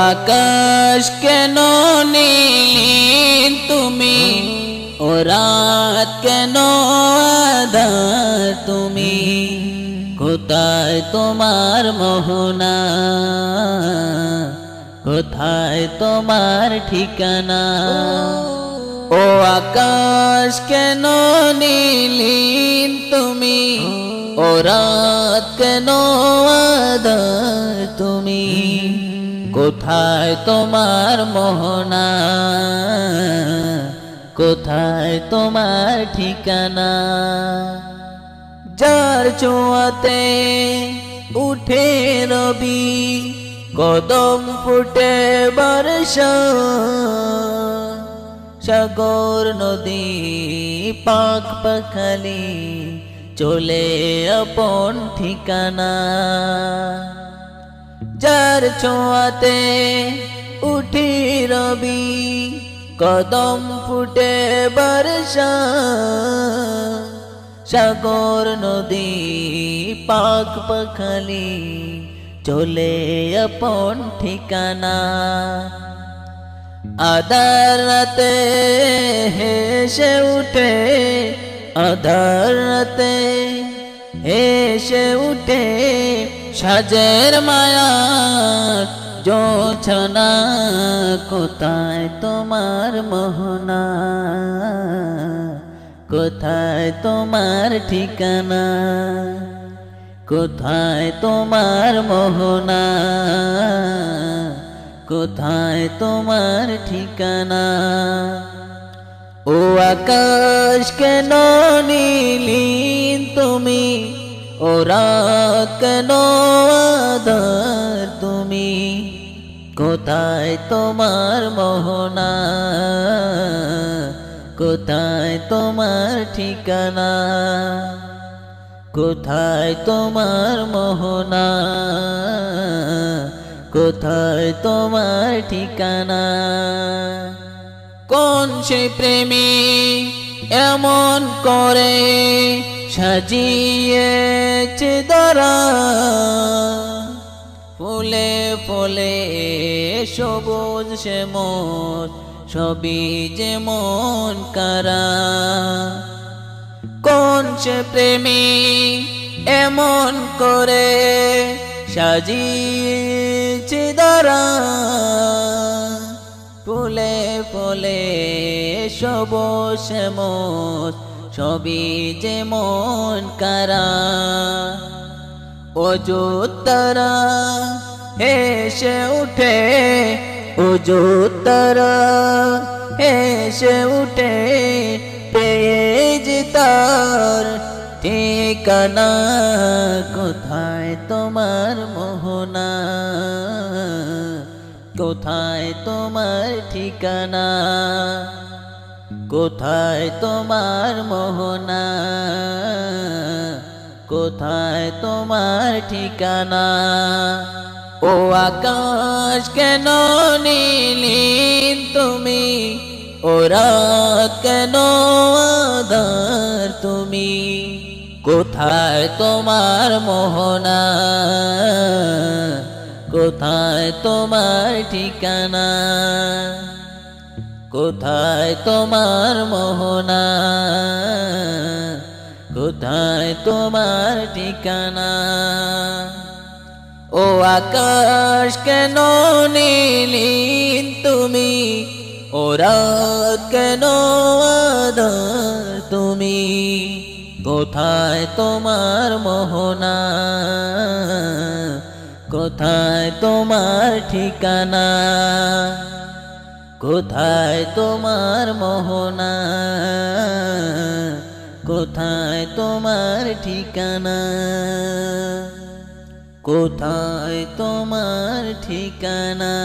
আকাশ কেন নীল তুমি, ও রাত কেন আঁধার তুমি, কোথায় তোমার মোহনা, কোথায় তোমার ঠিকানা। ও আকাশ কেন নীল তুমি, ও রাত কেন আঁধার তুমি, কোথায় তোমার মোহনা, কোথায় তোমার ঠিকানা। যার ছোঁয়াতে উঠে রবি, কদম ফুটে বর্ষা, সাগর নদী পাখ পাখালি চলে আপন ঠিকানা। যার ছোঁয়াতে উঠি রবি, কদম ফুটে বর্ষা, সাগর নদী পাখ পাখালি চলে আপন ঠিকানা। আধার রাতে হেসে উঠে, আধার রাতে হেসে উঠে সাজের মায়া জোছনা, কোথায় তোমার মোহনা, কোথায় তোমার ঠিকানা, কোথায় তোমার মোহনা, কোথায় তোমার ঠিকানা। ও আকাশ কেন নীল তুমি, ও রাত কেন আঁধার তুমি, কোথায় তোমার মোহনা, কোথায় তোমার ঠিকানা, কোথায় তোমার মোহনা, কোথায় তোমার ঠিকানা। কোন সে প্রেমী এমন করে সাজিয়েছে ধরা, ফুলে ফুলে সবুজ শ্যামল সবই যেমন কারা। কোন সে প্রেমী এমন করে সাজিয়েছে ধরা, ফুলে ফুলে সবুজ শ্যামল সবই যেমন কারা। অযোধ্যারা হেসে উঠে, অযোধ্যারা হেসে উঠে পেয়ে যে তার ঠিকানা, কোথায় তোমার মোহনা, কোথায় তোমার ঠিকানা, কোথায় তোমার মোহনা, কোথায় তোমার ঠিকানা। ও আকাশ কেন নীল তুমি, ও রাত কেন আঁধার তুমি, কোথায় তোমার মোহনা, কোথায় তোমার ঠিকানা, কোথায় তোমার মোহনা, কোথায় তোমার ঠিকানা। ও আকাশ কেন নীল তুমি, ও রাত কেন আঁধার তুমি, কোথায় তোমার মোহনা, কোথায় তোমার ঠিকানা, কোথায় তোমার মোহনা, কোথায় তোমার ঠিকানা, কোথায় তোমার ঠিকানা।